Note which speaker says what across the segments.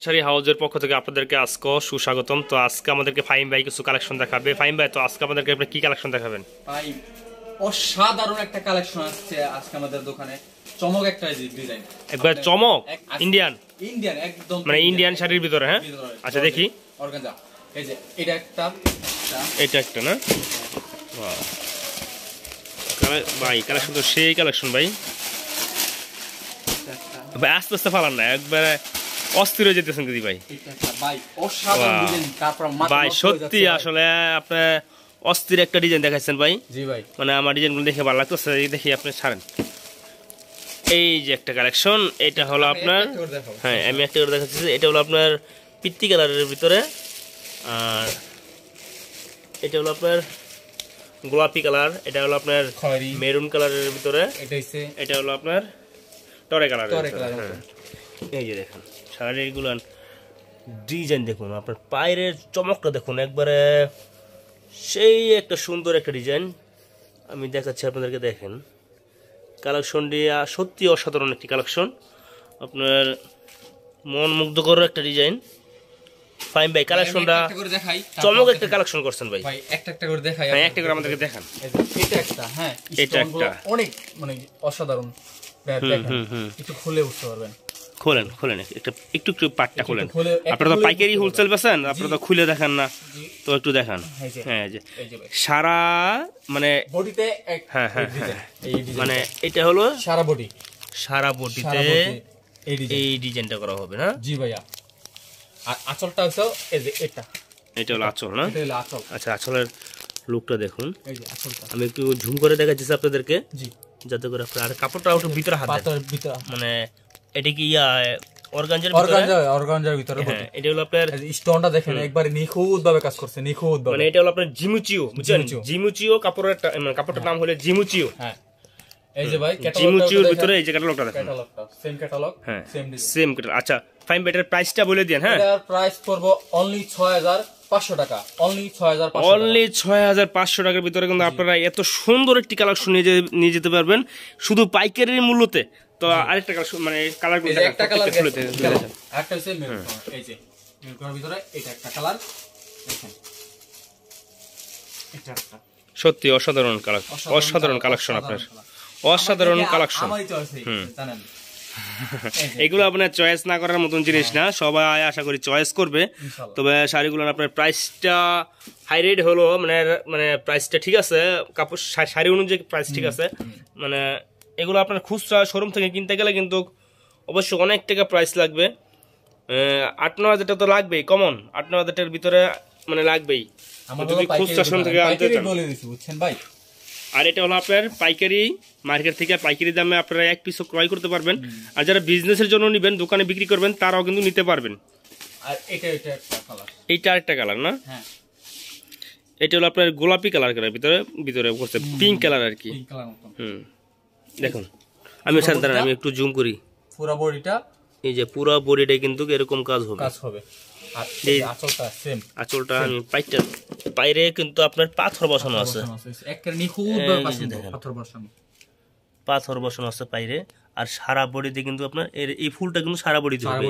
Speaker 1: শাড়ি হাউজের পক্ষ থেকে আপনাদেরকে আজকে সুস্বাগতম। তো আজকে আমাদেরকে ফাহিম ভাই কিছু কালেকশন দেখাবে। ফাহিম ভাই, তো আজকে আমাদেরকে আপনি কি কালেকশন দেখাবেন?
Speaker 2: ভাই অসাধারণ একটা কালেকশন আসছে আজকে আমাদের দোকানে। চমক একটা ডিজাইন,
Speaker 1: একবার চমক ইন্ডিয়ান
Speaker 2: একদম
Speaker 1: মানে ইন্ডিয়ান শাড়ির ভিতরে। হ্যাঁ, আচ্ছা দেখি।
Speaker 2: অর্গানজা, এই যে এটা
Speaker 1: একটা না ভাই, কালেকশন তো সেই কালেকশন ভাই। ভাই আস্তে আস্তে ফালান না, একবারে অস্থির হয়ে যেতেছেন দিদি ভাই। ভাই সত্যি আসলে আপনি অস্থির একটা ডিজাইন দেখাচ্ছেন ভাই।
Speaker 2: জি ভাই,
Speaker 1: মানে আমার ডিজাইনগুলো দেখে ভালো লাগতেছে, দেখি আপনি ছাড়েন। এই যে একটা কালেকশন, এটা হলো আপনার, হ্যাঁ আমি একটা করে দেখাচ্ছি। এটা হলো আপনার পিত্তি কালারের ভিতরে, আর এটা হলো আপনার গোলাপি কালার, এটা হলো আপনার মেরুন কালারের ভিতরে, এটা হলো আপনার টরে কালার। এই যে দেখুন শাড়িগুলো ডিজাইন দেখুন, আপনার পায়ের চমকটা দেখুন, একবারে সেই একটা সুন্দর একটা ডিজাইন আমি দেখাচ্ছি আপনাদেরকে। দেখেন কালেকশনটি সত্যি অসাধারণ একটি কালেকশন, আপনার মন মুগ্ধকর একটা ডিজাইন। ফাইন ভাই কালেকশনটা চমক একটা কালেকশন করছেন ভাই।
Speaker 2: একটা একটা করে দেখাই।
Speaker 1: হ্যাঁ, একটা করে আমাদেরকে দেখান।
Speaker 2: এটা একটা, হ্যাঁ
Speaker 1: এটা একটা
Speaker 2: অনেক মানে অসাধারণ। একটু খুলে বুঝতে পারবেন।
Speaker 1: খোলেন একটু একটু পাটটা খোলেন। আপনারা তো পাইকারি হোলসেল বেচেন, আপনারা তো খুলে দেখান না, তো একটু দেখান। হ্যাঁ, যে সারা মানে বডিতে, হ্যাঁ মানে এটা হলো সারা বডিতে এই ডিজাইনটা করা হবে না?
Speaker 2: জি ভাইয়া। আর আঁচলটা হচ্ছে
Speaker 1: এটা হলো আঁচল না?
Speaker 2: এটা হলো আঁচল।
Speaker 1: আচ্ছা, আঁচলের লুকটা দেখুন।
Speaker 2: এই যে আঁচলটা
Speaker 1: আমি একটু ঝুম করে দেখাচ্ছি আপনাদেরকে,
Speaker 2: জি,
Speaker 1: যাতে করে আপনার আর কাপড়টা একটু ভিতরে হাত দেন। মানে এটা কি অর্গানজার
Speaker 2: ভিতরে।
Speaker 1: হ্যাঁ, এটা হলো আপনার
Speaker 2: স্টোনটা দেখেন, একবারে নিখুঁত ভাবে কাজ করছে, নিখুঁত ভাবে।
Speaker 1: মানে এটা হলো আপনার জিমুচিও, বুঝছেন? জিমুচিও কাপড়ের মানে কাপড়টার নাম হলো জিমুচিও।
Speaker 2: হ্যাঁ, এই যে ভাই
Speaker 1: জিমুচিওর ভিতরে এই যে ক্যাটালগটা দেখেন।
Speaker 2: সেম ক্যাটালগ,
Speaker 1: হ্যাঁ
Speaker 2: সেম
Speaker 1: ক্যাটালগ। আচ্ছা ফাইন বেটার প্রাইসটা বলে দেন। হ্যাঁ,
Speaker 2: এটার প্রাইস পড়বে অনলি 6500 টাকা। অনলি
Speaker 1: 6500 টাকার ভিতরে কিন্তু আপনারা এত সুন্দর একটি কালেকশন নিয়ে যেতে পারবেন শুধু পাইকারি মূল্যতে। তো আরেকটা কালেকশন মানে কালারগুলো
Speaker 2: একটা কালার একটা হচ্ছে মেরুন, এই যে মেরুনের ভিতরে এটা একটা কালার দেখেন। এটা একটা
Speaker 1: সত্যি অসাধারণ কালেকশন আপনার, অসাধারণ কালেকশন।
Speaker 2: জানেন
Speaker 1: এগুলো আপনার চয়েস না করার মতন জিনিস না, সবাই আশা করি চয়েস করবে। তবে শাড়িগুলো আপনার প্রাইসটা হাই রেট হলো, মানে প্রাইসটা ঠিক আছে, কাপড় শাড়ি অনুযায়ী প্রাইস ঠিক আছে। মানে এগুলো আপনার খুচরা শোরুম থেকে কিনতে গেলে কিন্তু অবশ্যই অনেক টাকা প্রাইস লাগবে। 8-9 হাজার টাকা তো লাগবেই, কমন 8-9 হাজার টাকার ভিতরে মানে লাগবেই যদি খুচরা শোরুম থেকে আনতে চান,
Speaker 2: বুঝছেন ভাই।
Speaker 1: আর এটা হলো আপনার পাইকারি মার্কেট থেকে পাইকারি দামে আপনারা এক পিসও ক্রয় করতে পারবেন। আর যারা বিজনেসের জন্য নেবেন, দোকানে বিক্রি করবেন, তারাও কিন্তু নিতে পারবেন।
Speaker 2: আর
Speaker 1: এইটা আরেকটা কালার না?
Speaker 2: হ্যাঁ,
Speaker 1: এটা হলো আপনার গোলাপি কালার ভিতরে করছে পিঙ্ক কালার আর কি। দেখুন আমি দাঁড়ান, আমি একটু জুম করি।
Speaker 2: পুরো বডিটা,
Speaker 1: এই যে পুরো বডিটাই কিন্তু এরকম কাজ হবে।
Speaker 2: আর এই
Speaker 1: আঁচলটা আমি বাইরে কিন্তু আপনার পাথর বসানো আছে, পাথর বসানো আছে বাইরে। আর সারা বডিতে কিন্তু আপনার এই ফুলটা কিন্তু সারা বডিতে হবে।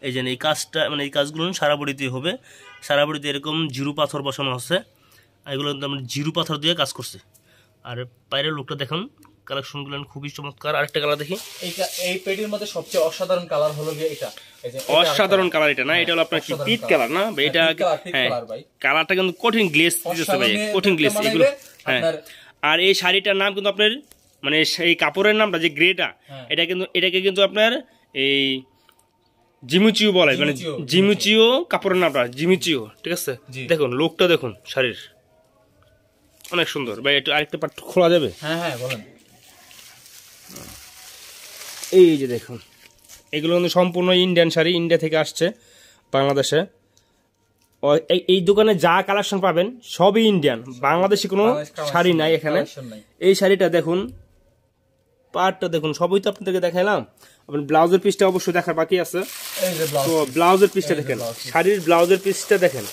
Speaker 1: এই যে এই কাজটা মানে এই কাজগুলো সারা বডিতে হবে। সারা বডিতে এরকম জিরু পাথর বসানো আছে, এগুলো কিন্তু আমরা জিরু পাথর দিয়ে কাজ করছে। আর বাইরের লোকটা দেখুন, কালেকশনগুলো খুবই চমৎকার। আরেকটা কালার দেখি।
Speaker 2: এই পেটির মধ্যে সবচেয়ে অসাধারণ কালার হলো এটা।
Speaker 1: অসাধারণ কালার এটা না? এটা হলো আপনার কি পিট কালার না? এটা হ্যাঁ, কালারটা কিন্তু কঠিন গ্লেজ দিতেছে ভাই, কঠিন গ্লেজ এগুলো। হ্যাঁ, আর এই শাড়িটার নাম কিন্তু আপনার মানে সেই কাপড়ের নামটা যে গ্রেটা, এটাকে কিন্তু আপনার এই জিমুচিও বলে, মানে জিমুচিও কাপড়ের নামটা জিমুচিও, ঠিক আছে? দেখুন লোকটা দেখুন শাড়ির, অনেক সুন্দর ভাই। একটু আরেকটা পার্ট খোলা যাবে?
Speaker 2: হ্যাঁ বলেন।
Speaker 1: এই যে দেখুন, এগুলো কিন্তু সম্পূর্ণ ইন্ডিয়ান শাড়ি, ইন্ডিয়া থেকে আসছে বাংলাদেশে। এই দোকানে যা কালেকশন পাবেন সবই ইন্ডিয়ান, বাংলাদেশি কোনো শাড়ি নাই এখানে। এই শাড়িটা দেখুন, পাটটা দেখুন, সবই তো আপনাদেরকে দেখাইলাম। আপনার ব্লাউজের পিসটা অবশ্যই দেখার বাকি আছে। তো ব্লাউজের পিসটা দেখেন, শাড়ির ব্লাউজের পিসটা দেখেন,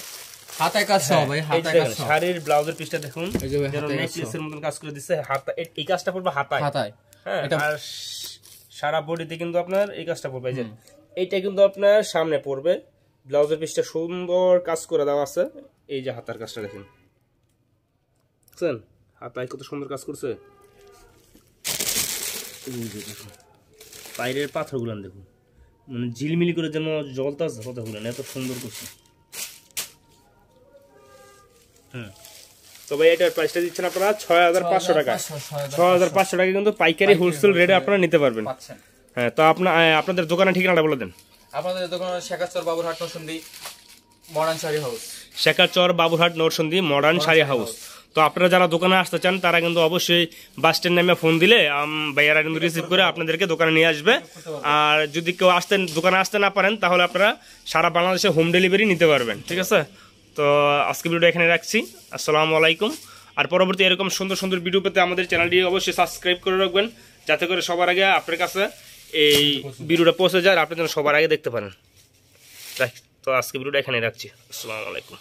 Speaker 2: হাতায় কাজ সব ভাই, হাতায় কাজ সব।
Speaker 1: শাড়ির ব্লাউজের পিসটা দেখুন, যেন নেকলেসের মতন কাজ করে দিচ্ছে। হাতা এই কাজটা পড়বে হাতায়।
Speaker 2: হাতায়
Speaker 1: হ্যাঁ, আর সারা বডিতে কিন্তু আপনার এই কাজটা পড়বে। এই যে এইটা কিন্তু আপনার সামনে পড়বে, ব্লাউজের পিসটা সুন্দর কাজ করে দেওয়া আছে। এই যে হাতার কাজটা দেখেন, বুঝছেন হাতায় কত সুন্দর কাজ করছে। বাইরের পাথরগুলো দেখুন, মানে ঝিলমিলি করে যেন জলতাছে কতগুলো, এত সুন্দর করছে। তবে এটার প্রাইসটা দিচ্ছেন আপনারা 6500 টাকা। 6500 টাকা কিন্তু পাইকারি হোলসেল রেটে আপনারা নিতে পারবেন। হ্যাঁ, তো আপনাদের দোকানের ঠিকানাটা বলে দেন।
Speaker 2: আপনাদের দোকান Shekhachar Baburhat Narsingdi modern sari house.
Speaker 1: Shekhachar Baburhat Narsingdi modern sari house. তো আপনারা যারা দোকানে আসতে চান তারা কিন্তু অবশ্যই বাস স্ট্যান্ড নামে ফোন দিলে ভাইয়ারা কিন্তু রিসিভ করে আপনাদেরকে দোকানে নিয়ে আসবে। আর যদি কেউ দোকানে আসতে না পারেন তাহলে আপনারা সারা বাংলাদেশে হোম ডেলিভারি নিতে পারবেন। ঠিক আছে, তো আজকে ভিডিওটা এখানে রাখছি। আসসালামু আলাইকুম। আর পরবর্তী এরকম সুন্দর সুন্দর ভিডিও পেতে আমাদের চ্যানেলটি অবশ্যই সাবস্ক্রাইব করে রাখবেন, যাতে করে সবার আগে আপনার কাছে এই ভিডিওটা পৌঁছে যায় আর আপনি যেন সবার আগে দেখতে পারেন। তো আজকে ভিডিওটা এখানে রাখছি। আসসালামু আলাইকুম।